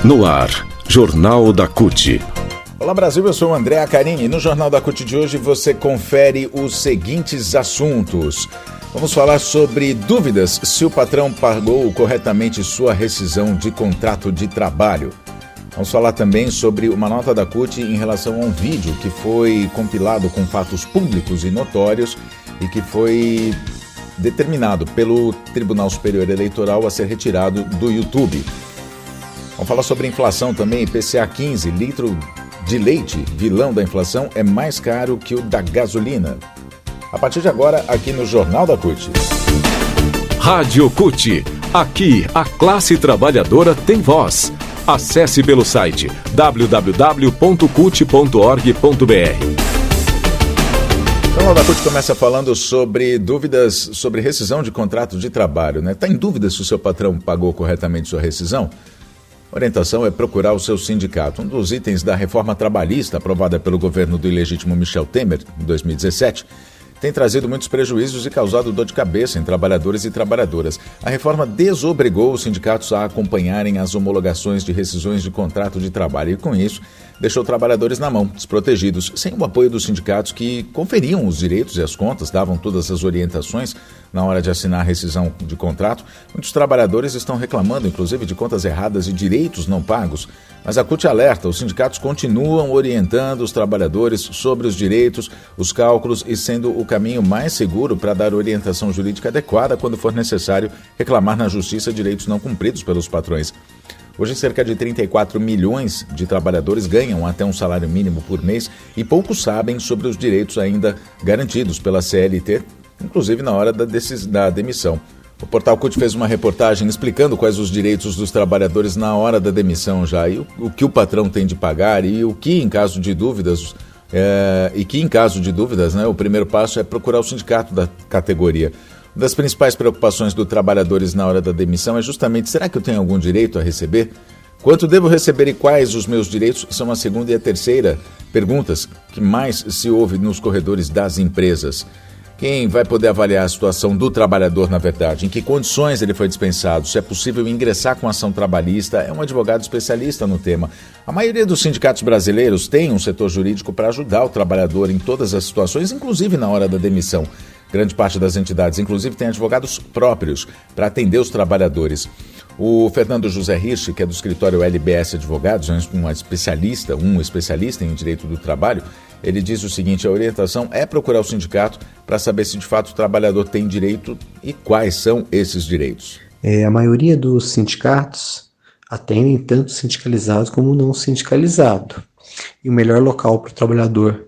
No ar, Jornal da CUT. Olá Brasil, eu sou o André Acarini. No Jornal da CUT de hoje você confere os seguintes assuntos. Vamos falar sobre dúvidas se o patrão pagou corretamente sua rescisão de contrato de trabalho. Vamos falar também sobre uma nota da CUT em relação a um vídeo que foi compilado com fatos públicos e notórios e que foi determinado pelo Tribunal Superior Eleitoral a ser retirado do YouTube. Vamos falar sobre inflação também. IPCA 15, litro de leite, vilão da inflação, é mais caro que o da gasolina. A partir de agora, aqui no Jornal da CUT. Rádio CUT. Aqui, a classe trabalhadora tem voz. Acesse pelo site www.cut.org.br. O Jornal da CUT começa falando sobre dúvidas sobre rescisão de contrato de trabalho, né? Está em dúvida se o seu patrão pagou corretamente sua rescisão? A orientação é procurar o seu sindicato. Um dos itens da reforma trabalhista aprovada pelo governo do ilegítimo Michel Temer, em 2017, tem trazido muitos prejuízos e causado dor de cabeça em trabalhadores e trabalhadoras. A reforma desobrigou os sindicatos a acompanharem as homologações de rescisões de contrato de trabalho e, com isso, deixou trabalhadores na mão, desprotegidos, sem o apoio dos sindicatos que conferiam os direitos e as contas, davam todas as orientações na hora de assinar a rescisão de contrato. Muitos trabalhadores estão reclamando, inclusive, de contas erradas e direitos não pagos. Mas a CUT alerta, os sindicatos continuam orientando os trabalhadores sobre os direitos, os cálculos e sendo o caminho mais seguro para dar orientação jurídica adequada quando for necessário reclamar na justiça direitos não cumpridos pelos patrões. Hoje, cerca de 34 milhões de trabalhadores ganham até um salário mínimo por mês e poucos sabem sobre os direitos ainda garantidos pela CLT, inclusive na hora da demissão. O Portal CUT fez uma reportagem explicando quais os direitos dos trabalhadores na hora da demissão já, e o que o patrão tem de pagar e o que, em caso de dúvidas, o primeiro passo é procurar o sindicato da categoria. Uma das principais preocupações dos trabalhadores na hora da demissão é justamente: será que eu tenho algum direito a receber? Quanto devo receber e quais os meus direitos? São a segunda e a terceira perguntas que mais se ouve nos corredores das empresas. Quem vai poder avaliar a situação do trabalhador, na verdade? Em que condições ele foi dispensado? Se é possível ingressar com ação trabalhista? É um advogado especialista no tema. A maioria dos sindicatos brasileiros tem um setor jurídico para ajudar o trabalhador em todas as situações, inclusive na hora da demissão. Grande parte das entidades, inclusive, tem advogados próprios para atender os trabalhadores. O Fernando José Hirsch, que é do escritório LBS Advogados, um especialista em direito do trabalho, ele diz o seguinte: a orientação é procurar o sindicato para saber se de fato o trabalhador tem direito e quais são esses direitos. A maioria dos sindicatos atendem tanto sindicalizado como não sindicalizado. E o melhor local para o trabalhador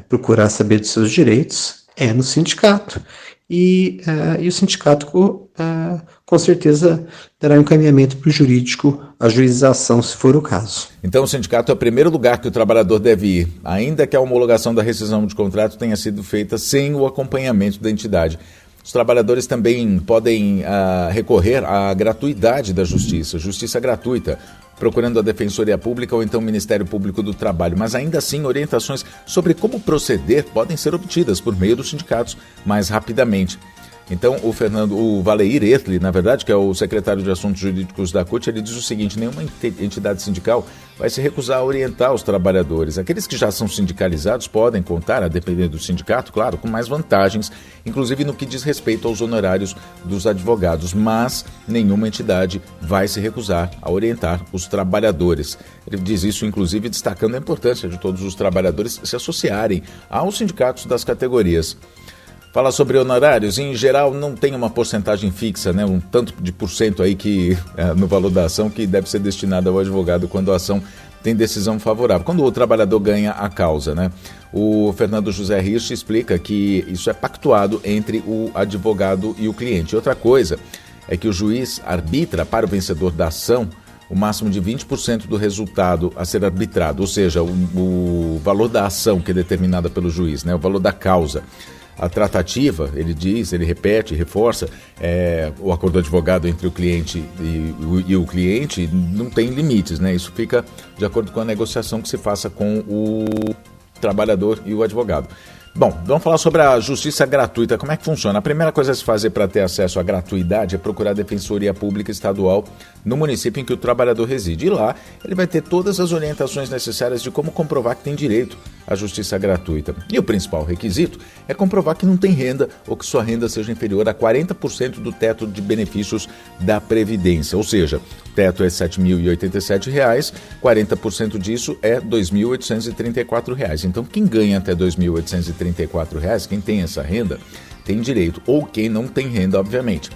procurar saber dos seus direitos é no sindicato. E o sindicato com certeza dará um encaminhamento para o jurídico, a juização, se for o caso. Então o sindicato é o primeiro lugar que o trabalhador deve ir, ainda que a homologação da rescisão de contrato tenha sido feita sem o acompanhamento da entidade. Os trabalhadores também podem recorrer à gratuidade da justiça gratuita, procurando a Defensoria Pública ou então o Ministério Público do Trabalho. Mas ainda assim, orientações sobre como proceder podem ser obtidas por meio dos sindicatos mais rapidamente. Então, o Valeir Ertli, na verdade, que é o secretário de Assuntos Jurídicos da CUT, ele diz o seguinte: nenhuma entidade sindical vai se recusar a orientar os trabalhadores. Aqueles que já são sindicalizados podem contar, a depender do sindicato, claro, com mais vantagens, inclusive no que diz respeito aos honorários dos advogados, mas nenhuma entidade vai se recusar a orientar os trabalhadores. Ele diz isso, inclusive, destacando a importância de todos os trabalhadores se associarem aos sindicatos das categorias. Fala sobre honorários, em geral não tem uma porcentagem fixa, né? Um tanto de porcento aí no valor da ação que deve ser destinado ao advogado quando a ação tem decisão favorável, quando o trabalhador ganha a causa, né? O Fernando José Hirsch explica que isso é pactuado entre o advogado e o cliente. Outra coisa é que o juiz arbitra para o vencedor da ação o máximo de 20% do resultado a ser arbitrado, ou seja, o valor da ação que é determinada pelo juiz, né? O valor da causa. A tratativa, ele diz, ele repete, reforça, o acordo advogado entre o cliente e o cliente não tem limites, né? Isso fica de acordo com a negociação que se faça com o trabalhador e o advogado. Bom, vamos falar sobre a justiça gratuita. Como é que funciona? A primeira coisa a se fazer para ter acesso à gratuidade é procurar a Defensoria Pública Estadual no município em que o trabalhador reside. E lá ele vai ter todas as orientações necessárias de como comprovar que tem direito à justiça gratuita. E o principal requisito é comprovar que não tem renda ou que sua renda seja inferior a 40% do teto de benefícios da Previdência. Ou seja, o teto é R$ 7.087, 40% disso é R$ 2.834. Então, quem ganha até R$ 2.834, quem tem essa renda, tem direito, ou quem não tem renda, obviamente.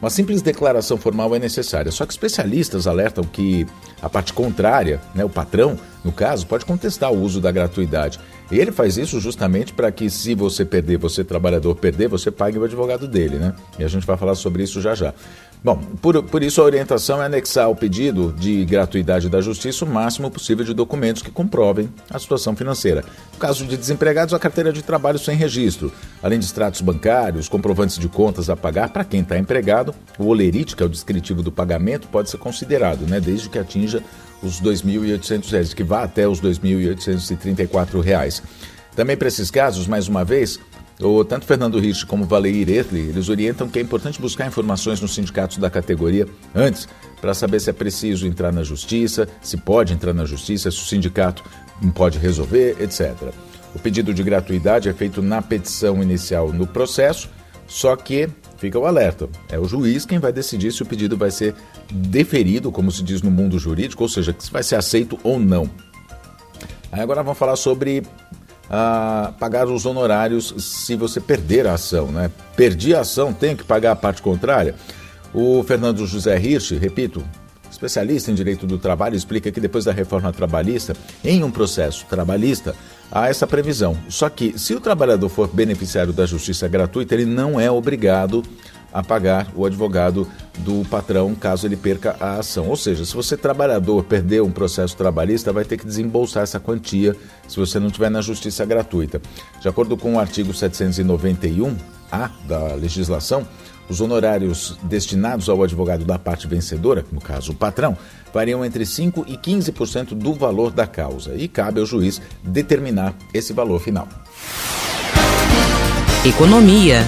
Uma simples declaração formal é necessária, só que especialistas alertam que a parte contrária, o patrão, no caso, pode contestar o uso da gratuidade. E ele faz isso justamente para que, se você perder, você trabalhador perder, você pague o advogado dele, E a gente vai falar sobre isso já já. Bom, por isso a orientação é anexar ao pedido de gratuidade da Justiça o máximo possível de documentos que comprovem a situação financeira. No caso de desempregados, a carteira de trabalho sem registro, além de extratos bancários, comprovantes de contas a pagar. Para quem está empregado, o olerite, que é o descritivo do pagamento, pode ser considerado, desde que atinja os R$ 2.800, que vá até os R$ 2.834. Também para esses casos, mais uma vez, tanto Fernando Rich como Valeir Etli, eles orientam que é importante buscar informações nos sindicatos da categoria antes, para saber se é preciso entrar na justiça, se pode entrar na justiça, se o sindicato não pode resolver, etc. O pedido de gratuidade é feito na petição inicial no processo, só que fica o alerta, é o juiz quem vai decidir se o pedido vai ser deferido, como se diz no mundo jurídico, ou seja, se vai ser aceito ou não. Aí agora vamos falar sobre pagar os honorários se você perder a ação, Perdi a ação, tem que pagar a parte contrária. O Fernando José Hirsch, repito, especialista em direito do trabalho, explica que depois da reforma trabalhista, em um processo trabalhista, há essa previsão. Só que, se o trabalhador for beneficiário da justiça gratuita, ele não é obrigado a pagar o advogado do patrão caso ele perca a ação. Ou seja, se você, trabalhador, perder um processo trabalhista, vai ter que desembolsar essa quantia se você não estiver na justiça gratuita. De acordo com o artigo 791-A da legislação, os honorários destinados ao advogado da parte vencedora, no caso o patrão, variam entre 5% e 15% do valor da causa e cabe ao juiz determinar esse valor final. Economia.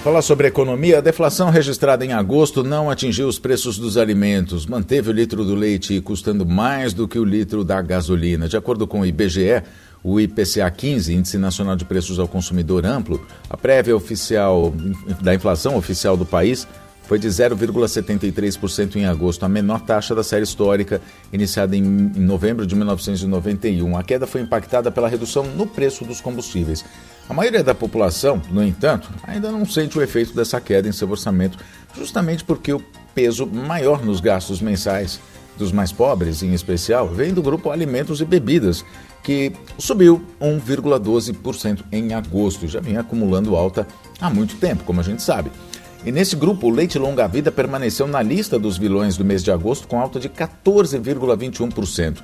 Falar sobre economia, a deflação registrada em agosto não atingiu os preços dos alimentos, manteve o litro do leite custando mais do que o litro da gasolina. De acordo com o IBGE, o IPCA 15, Índice Nacional de Preços ao Consumidor Amplo, a prévia oficial da inflação oficial do país foi de 0,73% em agosto, a menor taxa da série histórica, iniciada em novembro de 1991. A queda foi impactada pela redução no preço dos combustíveis. A maioria da população, no entanto, ainda não sente o efeito dessa queda em seu orçamento, justamente porque o peso maior nos gastos mensais dos mais pobres, em especial, vem do grupo Alimentos e Bebidas, que subiu 1,12% em agosto e já vinha acumulando alta há muito tempo, como a gente sabe. E nesse grupo, o leite longa-vida permaneceu na lista dos vilões do mês de agosto com alta de 14,21%.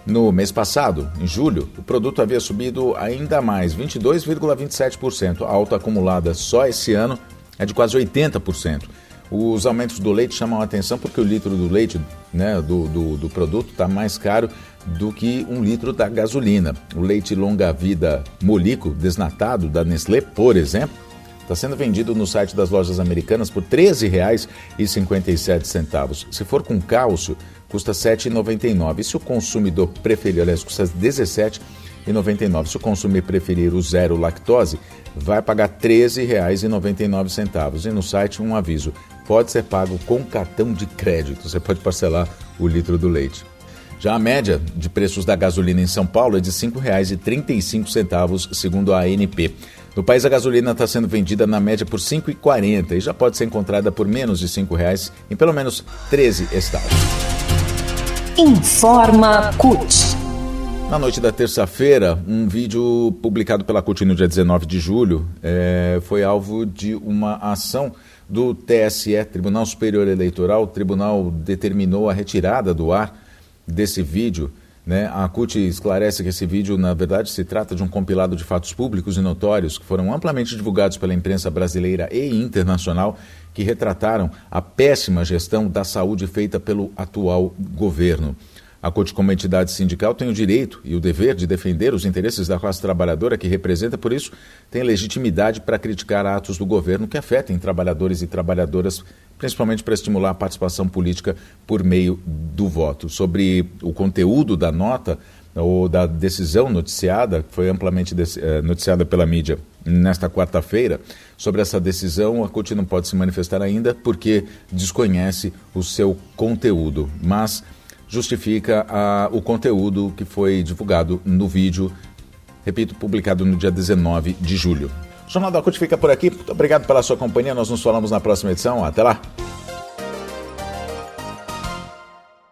No mês passado, em julho, o produto havia subido ainda mais, 22,27%. A alta acumulada só esse ano é de quase 80%. Os aumentos do leite chamam a atenção porque o litro do leite, do produto, está mais caro do que um litro da gasolina. O leite longa-vida Molico desnatado da Nestlé, por exemplo, está sendo vendido no site das lojas americanas por R$ 13,57. Se for com cálcio, custa R$ 7,99. E se o consumidor preferir, custa R$ 17,99. Se o consumidor preferir o zero lactose, vai pagar R$ 13,99. E no site um aviso, pode ser pago com cartão de crédito. Você pode parcelar o litro do leite. Já a média de preços da gasolina em São Paulo é de R$ 5,35, segundo a ANP. No país, a gasolina está sendo vendida na média por R$ 5,40 e já pode ser encontrada por menos de R$ 5,00 em pelo menos 13 estados. Informa CUT. Na noite da terça-feira, um vídeo publicado pela CUT no dia 19 de julho foi alvo de uma ação do TSE, Tribunal Superior Eleitoral. O tribunal determinou a retirada do ar desse vídeo. A CUT esclarece que esse vídeo, na verdade, se trata de um compilado de fatos públicos e notórios que foram amplamente divulgados pela imprensa brasileira e internacional, que retrataram a péssima gestão da saúde feita pelo atual governo. A CUT, como entidade sindical, tem o direito e o dever de defender os interesses da classe trabalhadora que representa, por isso, tem legitimidade para criticar atos do governo que afetem trabalhadores e trabalhadoras, principalmente para estimular a participação política por meio do voto. Sobre o conteúdo da nota ou da decisão noticiada, que foi amplamente noticiada pela mídia nesta quarta-feira, sobre essa decisão, a CUT não pode se manifestar ainda porque desconhece o seu conteúdo, mas justifica o conteúdo que foi divulgado no vídeo, repito, publicado no dia 19 de julho. O Jornal da CUT fica por aqui. Muito obrigado pela sua companhia. Nós nos falamos na próxima edição. Até lá!